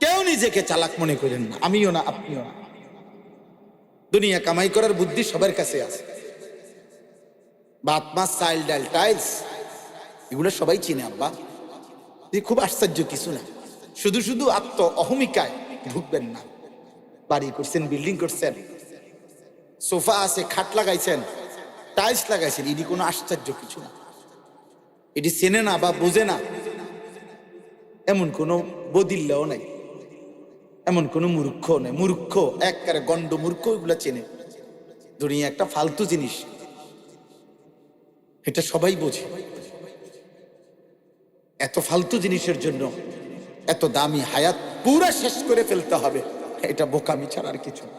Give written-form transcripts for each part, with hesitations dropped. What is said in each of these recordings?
কেউ নিজেকে চালাক মনে করেন না, আমিও না, আপনিও না। দুনিয়া কামাই করার বুদ্ধি সবার কাছে আছে। ভাত মাছ চাল ডাল টাইলস এগুলো সবাই চিনে আব্বা, খুব আশ্চর্য কিছু না। শুধু শুধু আত্ম অহমিকায় ঢুকবেন না। বাড়ি করছেন, বিল্ডিং করছেন, সোফা আছে, খাট লাগাইছেন, টাইলস লাগাইছেন, এটি কোনো আশ্চর্য কিছু না। এটি চেনে না বা বোঝে না এমন কোনো বদিল্লাও নাই, এমন কোনো মূর্খ নেই। মূর্খ একবারে গন্ড মূর্খ এগুলো চেনে। দুনিয়া একটা ফালতু জিনিস, এটা সবাই বোঝে। এত ফালতু জিনিসের জন্য এত দামি হায়াত পুরা শেষ করে ফেলতে হবে, এটা বোকামি ছাড়ার কিছু না।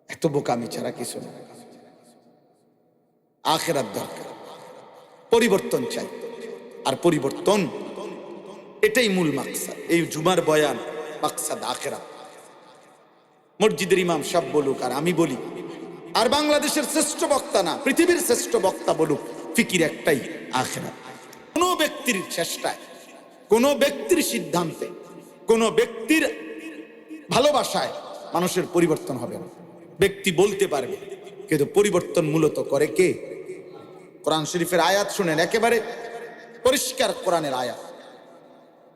এত বোকামি ছাড়া কিছু না। আখিরাত দরকার, পরিবর্তন চাই। আর পরিবর্তন এটাই মূল মাকসাদ। এই জুমার বয়ান মাকসাদ আখিরাত। মসজিদের ইমাম সাহেব বলুক আর আমি বলি, আর বাংলাদেশের শ্রেষ্ঠ বক্তা না, পৃথিবীর শ্রেষ্ঠ বক্তা বলুক, ফিকির একটাই, আখিরাত। কোন ব্যক্তির চেষ্টায়, কোন ব্যক্তির সিদ্ধান্তে, কোন ব্যক্তির ভালোবাসায় মানুষের পরিবর্তন হবে না। ব্যক্তি বলতে পারবে, কিন্তু পরিবর্তন মূলত করে কে? কোরআন শরীফের আয়াত শুনেন, একেবারে পরিষ্কার কোরআনের আয়াত।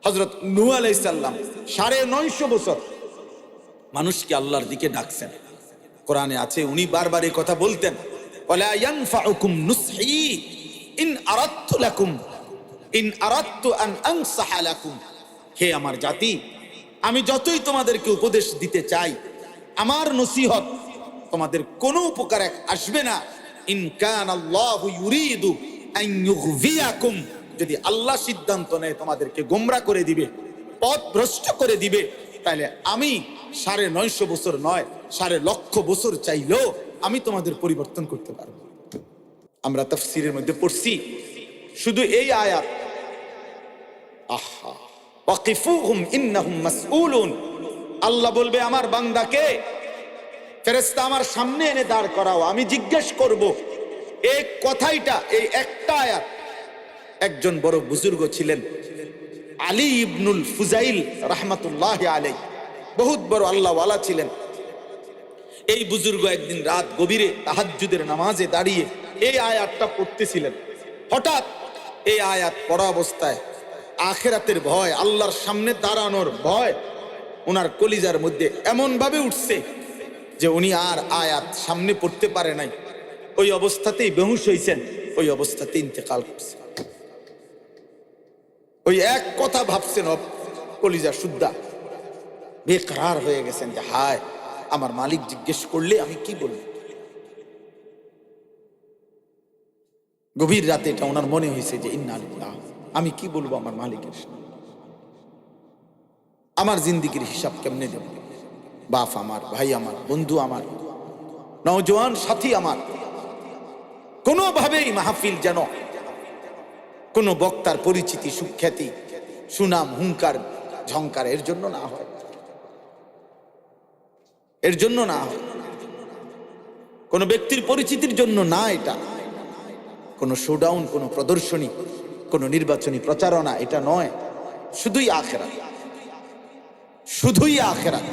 হযরত নূহ আলাইহিস সালাম 950 বছর মানুষকে আল্লাহর দিকে ডাকছেন। কোরআনে আছে, উনি বারবার এই কথা বলতেন, ওয়ালা ইয়ানফাউকুম নুসহি ইন আরাদতু লাকুম ইন আরাদতু আন আনসাহা লাকুম। হে আমার জাতি, আমি যতই তোমাদেরকে উপদেশ দিতে চাই, আমার নসিহত তোমাদের কোনো উপকার আসবে না। ইন কানাল্লাহু ইউরিদু আন ইউগভিয়াকুম, যদি আল্লাহ সিদ্ধান্ত নেয় তোমাদেরকে গোমরা করে দিবে, পথ ভ্রষ্ট করে দিবে, তাহলে আমি 950 বছর নয়, 1.5 বছর চাইলেও আমি তোমাদের পরিবর্তন করতে পারবো। আমরা তাফসীরের মধ্যে পড়ছি শুধু এই আয়াত, আহা ওয়াকিফুহুম ইন্নাহুম মাসউলুন। আল্লাহ বলবে আমার বান্দাকে ফেরেশতা আমার সামনে এনে দাঁড় করাও, আমি জিজ্ঞেস করব। এই কথাইটা, এই একটা আয়াত, একজন বড় বুজুর্গ ছিলেন আলী ইবনুল ফুজাইল রাহমাতুল্লাহি আলাইহি, বহুত বড় আল্লাহওয়ালা ছিলেন। এই বুজুর্গ একদিন রাত গভীরে তাহাজ্জুদের নামাজে দাঁড়িয়ে এই আয়াতটা পড়তেছিলেন। হঠাৎ এই আয়াত পড়া অবস্থায় আখিরাতের ভয়, আল্লাহর সামনে দাঁড়ানোর ভয় ওনার কলিজার মধ্যে এমন ভাবে উঠছে যে উনি আর আয়াত সামনে পড়তে পারে নাই। ওই অবস্থাতেই বেহুশ হয়েছেন, ওই অবস্থাতেই ইন্তেকাল করছে। ওই এক কথা ভাবছেন, কলিজা শুদ্ধা বেকরার হয়ে গেছেন যে হায়, আমার মালিক জিজ্ঞেস করলে আমি কি বলবো। গভীর রাতে এটা ওনার মনে হয়েছে যে ইন্না লিল্লাহ, আমি কি বলবো আমার মালিকের সামনে, আমার জিন্দিগির হিসাব কেমনে দেব। বাপ আমার, ভাই আমার, বন্ধু আমার, নওজোয়ান সাথী আমার, কোনোভাবেই মাহফিল যেন কোনো বক্তার পরিচিতি, সুখ্যাতি, সুনাম, হুঙ্কার, ঝংকার এর জন্য না হয়, এর জন্য না হয়, কোন ব্যক্তির পরিচিতির জন্য না। এটা কোন শোডাউন, কোন প্রদর্শনী, কোন নির্বাচনী প্রচারণা, এটা নয়। শুধুই আখিরাত, শুধুই আখিরাত,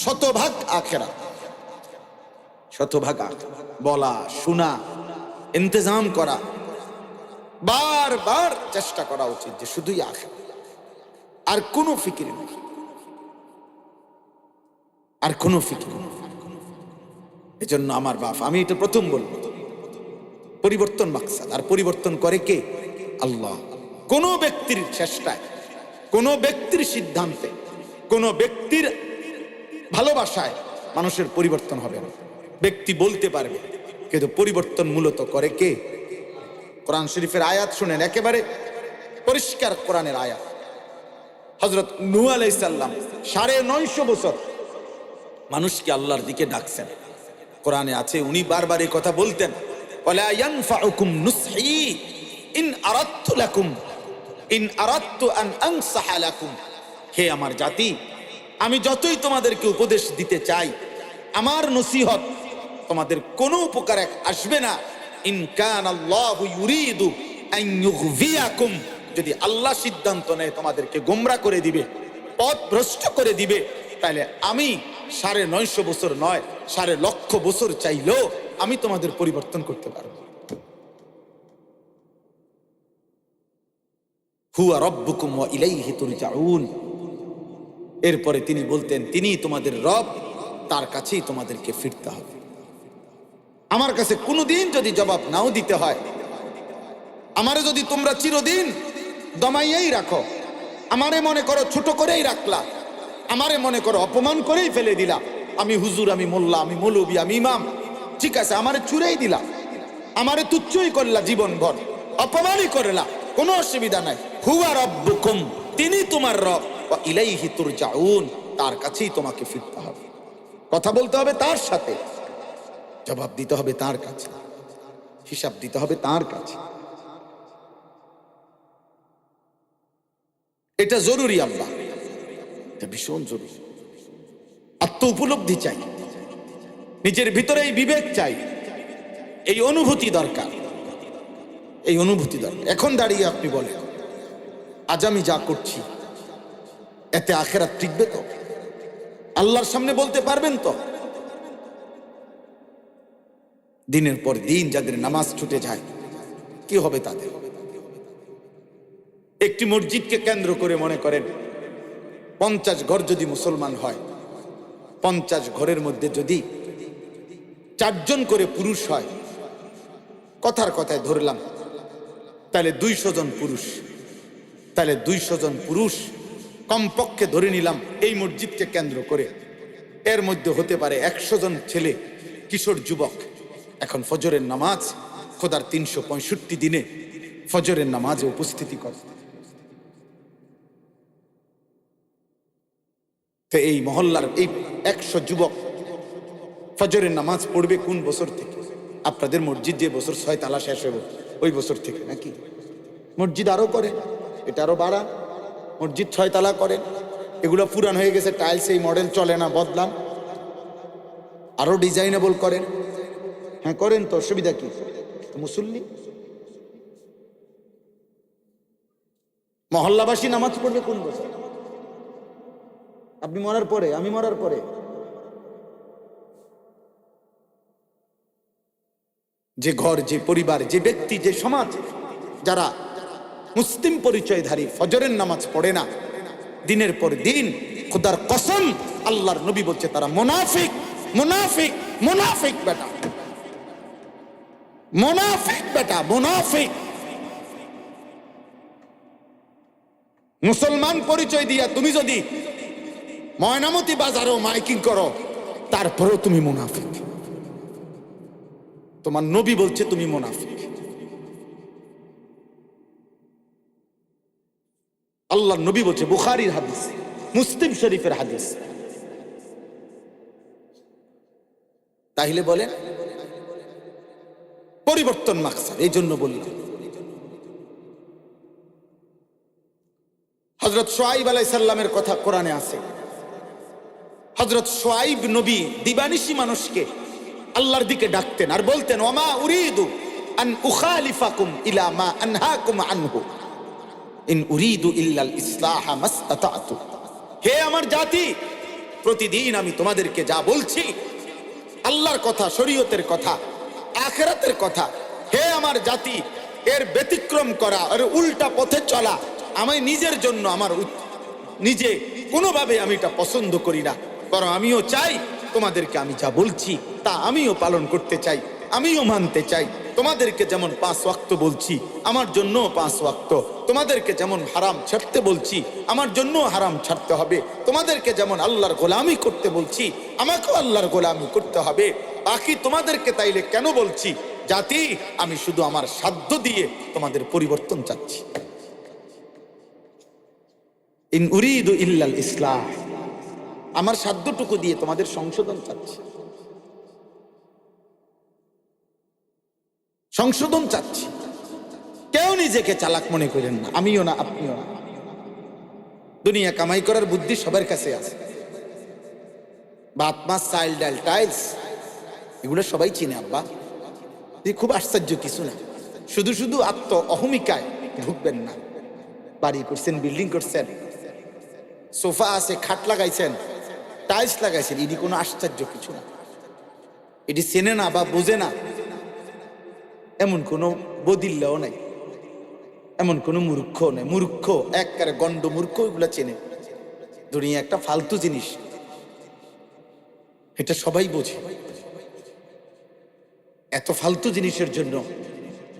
শতভাগ আখিরাত, শতভাগ আখিরাত। বলা, শোনা, ইন্তজাম করা, বারবার চেষ্টা করা উচিত যে শুধুই আখিরাত, আর কোনো ফিকির নেই, আর কোনো ফিকির নেই। এজন্য আমার বাপ, আমি এটা প্রথম বলবো, পরিবর্তন মাকসাদ। আর পরিবর্তন করে কে? আল্লাহ। কোন ব্যক্তির চেষ্টায়, কোন ব্যক্তির সিদ্ধান্তে, কোন ব্যক্তির ভালোবাসায় মানুষের পরিবর্তন হবে না। ব্যক্তি বলতে পারবে, কিন্তু পরিবর্তন মূলত করে কে? কোরআন শরীফের আয়াত শুনেন, একেবারে পরিষ্কার কোরআনের আয়াত। হযরত নূহ আলাইহিস সালাম 950 বছর মানুষকে আল্লাহর দিকে ডাকছেন। কোরআনে আছে, উনি বারবার এই কথা বলতেন, ওয়ালা ইয়ানফাউকুম নুসহি ইন আরাদতু লাকুম ইন আরাদতু আন আনসাহা লাকুম। হে আমার জাতি, আমি যতই তোমাদেরকে উপদেশ দিতে চাই, আমার নসিহত তোমাদের কোনো উপকার আসবে না। ইন কানাল্লাহু ইউরিদু আন ইউগভিয়াকুম, যদি আল্লাহ সিদ্ধান্ত নেয় তোমাদেরকে গোমরা করে দিবে, পথ ভ্রষ্ট করে দিবে, তাহলে আমি 950 বছর নয় 1.5 বছর চাইলেও আমি তোমাদের পরিবর্তন করতে পারবো। হুয়া রব্বুকুম ওয়া ইলাইহি তুরজাউন। এরপরে তিনি বলতেন তিনি তোমাদের রব, তার কাছেই তোমাদেরকে ফিরতে হবে। আমার কাছে কোনোদিন যদি জবাব নাও দিতে হয়, আমারে যদি তোমরা চিরদিন দমাইয়াই রাখো, আমারে মনে করো ছোট করেই রাখলা, আমারে মনে করো অপমান করেই ফেলে দিলা, আমি হুজুর, আমি মোল্লা, আমি মৌলবি, আমি ইমাম, ঠিক আছে, আমারে ছুড়েই দিলা, আমারে তুচ্ছই করলা, জীবনভর অপমানই করলা, কোনো অসুবিধা নাই। হুয়া রব্বুকুম, তিনি তোমার রব, ওয়া ইলাইহি তুরজাউন, তার কাছেই তোমাকে ফিরতে হবে। কথা বলতে হবে তার সাথে, জবাব দিতে হবে তার কাছে, হিসাব দিতে হবে তার কাছে। এটা জরুরি আব্বা, এটা ভীষণ জরুরি। আত্ম উপলব্ধি চাই, নিজের ভিতরে এই বিবেক চাই, এই অনুভূতি দরকার, এই অনুভূতি দরকার। এখন দাঁড়িয়ে আপনি বলেন, আজ আমি যা করছি এতে আখিরাত টিকবে তো? আল্লাহর সামনে বলতে পারবেন তো? দিনের পর দিন যাদের নামাজ ছুটে যায়, কি হবে তাদের? একটি মসজিদকে কেন্দ্র করে মনে করেন 50 ঘর যদি মুসলমান হয়, 50 ঘরের মধ্যে যদি 4 জন করে পুরুষ হয়, কথার কথায় ধরলাম, তাহলে 200 জন পুরুষ, তাহলে 200 জন পুরুষ কমপক্ষে ধরে নিলাম এই মসজিদকে কেন্দ্র করে, এর মধ্যে হতে পারে 100 জন ছেলে, কিশোর যুবক। এখন ফজরের নামাজ, খোদার 365 দিনে ফজরের নামাজে উপস্থিতি করে। তো এই মহল্লার এই 100 যুবক ফজরের নামাজ পড়বে কোন বছর থেকে? আপনাদের মসজিদ যে বছর 6 তালা শেষ হবে ওই বছর থেকে নাকি? মসজিদ আরো করেন, এটা আরো বাড়া, মসজিদ 6 তালা করেন, এগুলো পুরান হয়ে গেছে, টাইলস এই মডেল চলে না, বদলান, আরো ডিজাইনেবল করেন। হ্যাঁ করেন তো, অসুবিধা কি? মুসল্লি মহল্লাবাসী নামাজ পড়বে কোন বছর? আপনি মরার পরে, আমি মরার পরে। যে ঘর, যে পরিবার, যে ব্যক্তি, যে সমাজ যারা মুসলিম পরিচয়ধারী ফজরের নামাজ পড়ে না, দিনের পর দিন খোদার কসম আল্লাহর নবী বলছে তারা মুনাফিক, মুনাফিক, মুনাফিক বেটা, মুনাফিক বেটা, মুনাফিক। মুসলমান পরিচয় দিয়া তুমি যদি ময়নামতি বাজারেও মাইকিং করো, তারপরেও তুমি মুনাফিক। তোমার নবী বলছে তুমি মুনাফিক। আল্লাহর নবী বলছে, বুখারীর হাদিস, মুসলিম শরীফের হাদিস। তাহলে বলেন পরিবর্তন মাকসাদ, এই জন্য বললাম। হযরত শুআইব আলাইহিস সালামের কথা কোরআনে আছে। হযরত শুআইব নবী দিবানিশি মানুষকে আল্লাহর দিকে ডাকতেন আর বলতেন, ওমা উরিদু আন উখালিফাকুম ইলা মা আনহাকুম আনহু ইন উরিদু ইল্লাল ইসলাহা মাসতাতাতু। হে আমার জাতি, প্রতিদিন আমি তোমাদেরকে যা বলছি আল্লাহর কথা, শরীয়তের কথা, আখিরাতের কথা, হে আমার জাতি, এর ব্যতিক্রম করা, এর উল্টা পথে চলা আমি নিজের জন্য, আমার নিজে কোনোভাবে আমি এটা পছন্দ করি না, বরং আমিও চাই তোমাদেরকে আমি যা বলছি তা আমিও পালন করতে চাই, আমিও মানতে চাই। তোমাদেরকে যেমন 5 ওয়াক্ত বলছি, আমার জন্য 5 ওয়াক্ত। তোমাদেরকে যেমন হারাম ছাড়তে বলছি, আমার জন্য হারাম ছাড়তে হবে। তোমাদেরকে যেমন আল্লাহর গোলামি করতে বলছি, আমাকেও আল্লাহর গোলামি করতে হবে। বাকি তোমাদেরকে তাইলে কেন বলছি? জাতি, আমি শুধু আমার সাধ্য দিয়ে তোমাদের পরিবর্তন চাচ্ছি। ইন উরিদু ইল্লাল ইসলাহ, আমার সাধ্যটুকু দিয়ে তোমাদের সংশোধন চাচ্ছি, সংশোধন চাচ্ছি। কেউ নিজেকে চালাক মনে করেন না, আমিও না, আপনিও না। দুনিয়া কামাই করার বুদ্ধি সবার কাছে আছে। ভাত মাছ চাল ডাল টাইলস এগুলো সবাই চিনে আব্বা, খুব আশ্চর্য কিছু না। শুধু শুধু আত্ম অহমিকায় ঢুকবেন না। বাড়ি করছেন, বিল্ডিং করছেন, সোফা আছে, খাট লাগাইছেন, টাইলস লাগাইছেন, এটি কোনো আশ্চর্য কিছু না। এটি চেনে না বা বোঝে না এমন কোনো বদিল্লাও নাই, এমন কোনো মূর্খ নেই। মূর্খ একবারে গণ্ড মূর্খ এগুলা চেনে। দুনিয়া একটা ফালতু জিনিস, এটা সবাই বোঝে। এত ফালতু জিনিসের জন্য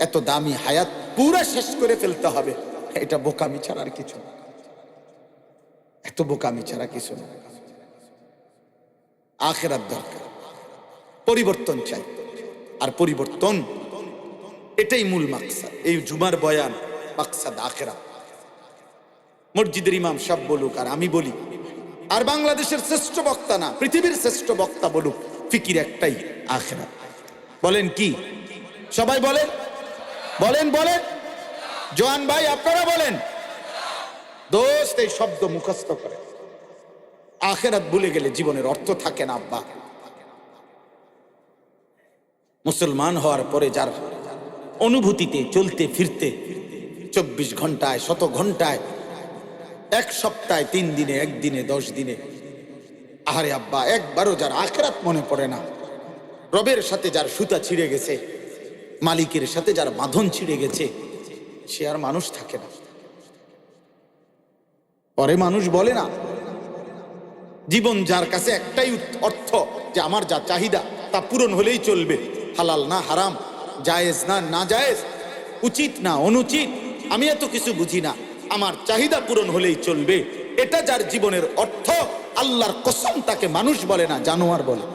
এত দামি হায়াত পুরা শেষ করে ফেলতে হবে, এটা বোকামি ছাড়া আর কিছু না। এত বোকামি ছাড়া কিছু না। আখিরাত দরকার, পরিবর্তন চাই। আর পরিবর্তন এটাই মূল মাকসাদ। এই জুমার বয়ান মাকসাদ আখিরাত। মসজিদের ইমাম সাহেব বলুক আর আমি বলি, আর বাংলাদেশের শ্রেষ্ঠ বক্তা না, পৃথিবীর শ্রেষ্ঠ বক্তা বলুক, ফিকির একটাই, আখিরাত। বলেন কি? সবাই বলেন, বলেন বলেন। জোয়ান ভাই আপনারা বলেন। দোস্ত এই শব্দ মুখস্থ করে। আখিরাত ভুলে গেলে জীবনের অর্থ থাকে না আব্বা। মুসলমান হওয়ার পরে যার অনুভূতিতে চলতে ফিরতে 24 ঘন্টায়, 100 ঘন্টায়, এক সপ্তাহে, 3 দিনে, একদিনে, 10 দিনে, আহারে আব্বা, একবারও যার আখিরাত মনে পড়ে না, রবের সাথে যার সুতা ছিঁড়ে গেছে, মালিকের সাথে যার বাঁধন ছিঁড়ে গেছে, সে আর মানুষ থাকে না। পরে মানুষ বলে না, জীবন যার কাছে একটাই অর্থ যে আমার যা চাহিদা তা পূরণ হলেই চলবে, হালাল না হারাম, জায়েজ না না জায়েজ, উচিত না অনুচিত, আমি এত কিছু বুঝি না, আমার চাহিদা পূরণ হলেই চলবে, এটা যার জীবনের অর্থ, আল্লাহর কসম তাকে মানুষ বলে না, জানোয়ার বলে।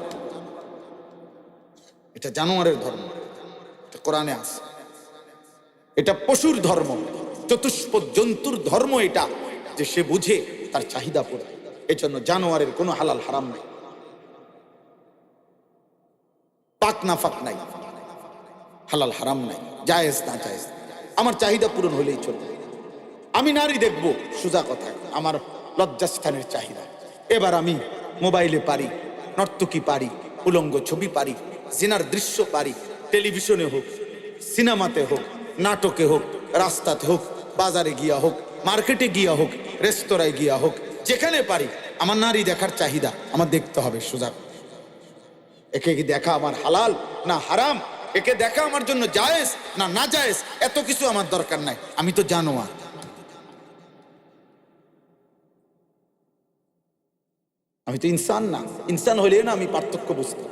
এটা জানোয়ারের ধর্ম, এটা কোরআনে আছে। এটা পশুর ধর্ম, চতুষ্পদ জন্তুর ধর্ম এটা, যে সে বুঝে তার চাহিদা পূরণ। এই জন্য জানোয়ারের কোনো হালাল হারাম নাই, পাক না ফাক নাই, হালাল হারাম নাই, জায়েজ না জায়েজ, আমার চাহিদা পূরণ হলেই চলবে। আমি নারী দেখবো, সোজা কথা, আমার লজ্জাস্থানের চাহিদা। এবার আমি মোবাইলে পারি, নর্তকী পারি, উলঙ্গ ছবি পারি, জিনার দৃশ্য পারি, টেলিভিশনে হোক, সিনেমাতে হোক, নাটকে হোক, রাস্তাতে হোক, বাজারে গিয়া হোক, মার্কেটে গিয়া হোক, রেস্তোরাঁয় গিয়া হোক, যেখানে পারি আমার নারী দেখার চাহিদা আমার দেখতে হবে সোজা। একে কি দেখা আমার হালাল না হারাম, একে দেখা আমার জন্য জায়েজ না না জায়েজ, এত কিছু আমার দরকার নাই, আমি তো জানোয়ার। আমি তো ইনসান না, ইনসান হলে না আমি পার্থক্য বুঝতাম।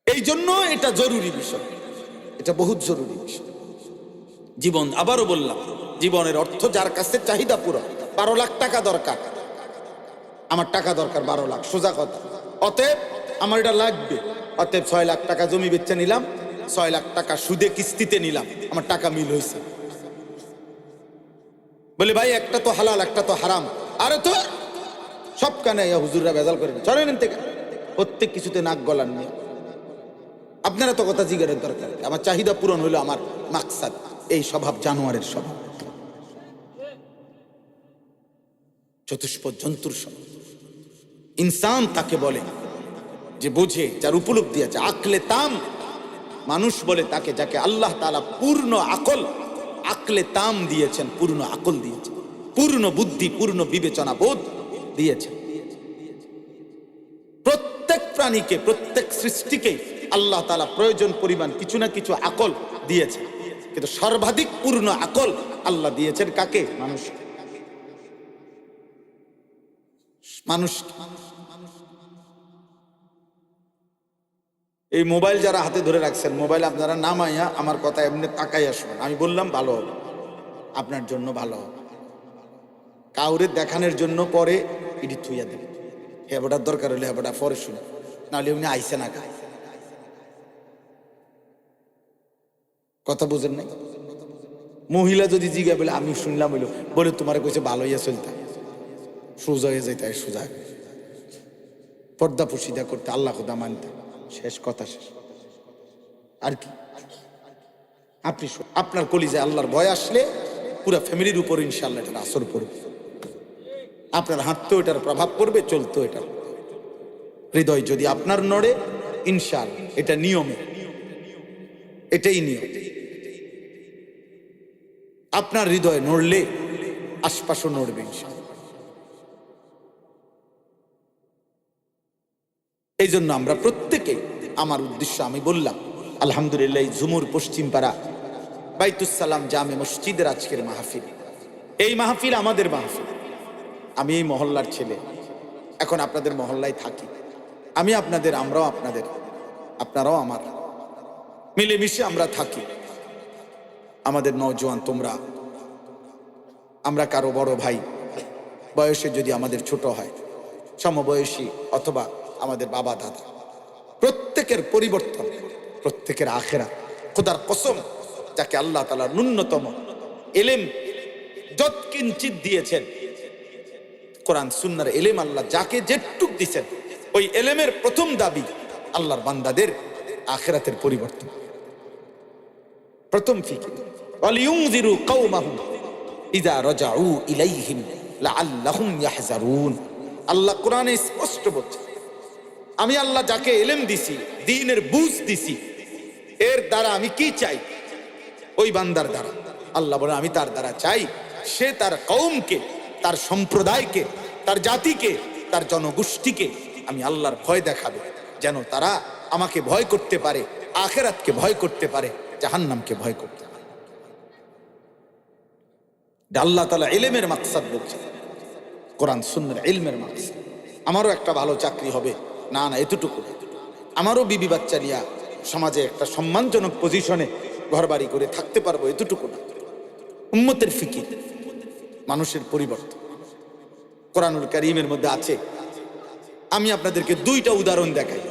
এই জন্য এটা জরুরি বিষয়, এটা বহুত জরুরি বিষয়। জীবন, আবারও বললাম, জীবনের অর্থ যার কাছে চাহিদা পুরো। 12 লাখ টাকা দরকার, আমার টাকা দরকার 12 লাখ, সোজা কথা। অতএব আমার এটা লাগবে, অতএব 6 লাখ টাকা জমি বেচে নিলাম, 6 লাখ টাকা সুদে কিস্তিতে নিলাম, আমার টাকা মিল হয়েছে। বলে ভাই একটা তো হালাল একটা তো হারাম, আরে তো সব কানে হুজুররা ভেজাল করেন, চলেন থেকে প্রত্যেক কিছুতে নাক গলান নিয়ে। আপনারা তো কথা জিজ্ঞাসা দরকার, আমার চাহিদা পূরণ হলো আমার মাকসাদ। এই স্বভাব জানোয়ারের স্বভাব, চতুষ্পদ জন্তুর স্বভাব। ইনসান তাকে বলে যে বোঝে, যার উপলব্ধি আছে, আকলে তাম মানুষ বলে তাকে, যাকে আল্লাহ তাআলা পূর্ণ আকল, আকলে তাম দিয়েছেন, পূর্ণ আকল দিয়েছেন, পূর্ণ বুদ্ধি, পূর্ণ বিবেচনা বোধ দিয়েছেন। প্রত্যেক প্রাণীকে, প্রত্যেক সৃষ্টিকে আল্লাহ তাআলা প্রয়োজন পরিমাণ কিছু না কিছু আকল দিয়েছেন, কিন্তু সর্বাধিক পূর্ণ আকল আল্লাহ দিয়েছেন কাকে? মানুষ। মানুষ এই মোবাইল যারা হাতে ধরে রাখছেন, মোবাইল আপনারা নামাইয়া আমার কথা এমনি তাকাইয়া শুনেন, আমি বললাম ভালো হবে, আপনার জন্য ভালো হবে। কাউরে দেখানোর জন্য পরে এটি থুইয়া দেবে, হেবাটার দরকার হলে হেবাটা পরে শুনে, নাহলে উনি আইসে না। কথা বুঝেন নাই? মহিলা যদি জিজ্ঞা বলে আমি শুনলাম, হইলো বলে তোমার কইছে ভালো হইয়া চলতে, সোজা হয়ে যাইতে, সোজা পর্দা পুশিদা করতে, আল্লাহ খুদা মানতে, শেষ কথা শেষ। আর কি আপনি আপনার কলিজায় আল্লাহর ভয় আসলে পুরো ফ্যামিলির উপর ইনশাআল্লাহ এটার আসর পড়বে, আপনার হাঁটতেও এটার প্রভাব পড়বে, চলতেও এটার। হৃদয় যদি আপনার নড়ে, ইনশাআল্লাহ এটা নিয়মে, এটাই নিয়ম। আপনার হৃদয়ে নড়লে আশপাশও নড়বে ইনশাআল্লাহ। এই জন্য আমরা প্রত্যেকেই, আমার উদ্দেশ্য আমি বললাম আলহামদুলিল্লাহ, ঝুমুর পশ্চিম পাড়া বাইতুসালাম জামে মসজিদের আজকের মাহফিল, এই মাহফিল আমাদের মাহফিল। আমি এই মহল্লার ছেলে, এখন আপনাদের মহল্লায় থাকি। আমি আপনাদের, আমরাও আপনাদের, আপনারাও আমার, মিলেমিশে আমরা থাকি। আমাদের নওজোয়ান তোমরা, আমরা কারো বড় ভাই, বয়সে যদি আমাদের ছোট হয়, সমবয়সী অথবা আমাদের বাবা দাদা, প্রত্যেকের পরিবর্তন, প্রত্যেকের আখেরাত। খোদার কসম, যাকে আল্লাহ তাআলা ন্যূনতম এলেম যৎকিঞ্চিত দিয়েছেন, কোরআন সুন্নাহর এলেম আল্লাহ যাকে যেটুক দিয়েছেন, ওই এলেমের প্রথম দাবি আল্লাহর বান্দাদের আখিরাতের পরিবর্তন। প্রথম ফিকির ওয়ালিউনযিরু কওমাহুম ইযা রাজাউ ইলাইহিম লাআল্লাহুম ইয়াহযারুন। আল্লাহ কোরআনে স্পষ্ট বলছে, আমি আল্লাহ যাকে এলেম দিছি, দ্বীনের বুঝ দিছি, এর দ্বারা আমি কি চাই? ওই বান্দার দ্বারা আল্লাহ বলে, আমি তার দ্বারা চাই সে তার কওমকে, তার সম্প্রদায়কে, তার জাতিকে, তার জনগোষ্ঠীকে আমি আল্লাহর ভয় দেখাবে, যেন তারা আমাকে ভয় করতে পারে, আখিরাতকে ভয় করতে পারে, জাহান্নামকে ভয় করতে পারে। আল্লাহ তাআলা ইলমের মাকসাদ বলছে, কোরআন সুন্নাহর ইলমের মাকসাদ। আমারও একটা ভালো চাকরি হবে, না না এতটুকু। আমারও বিবি বাচ্চা নিয়ে সমাজে একটা সম্মানজনক পজিশনে ঘরবাড়ি করে থাকতে পারবো, এতটুকু না। উম্মতের ফিকির, মানুষের পরিবর্তন কোরআনুল কারীমের মধ্যে আছে। আমি আপনাদেরকে দুইটা উদাহরণ দেখাই।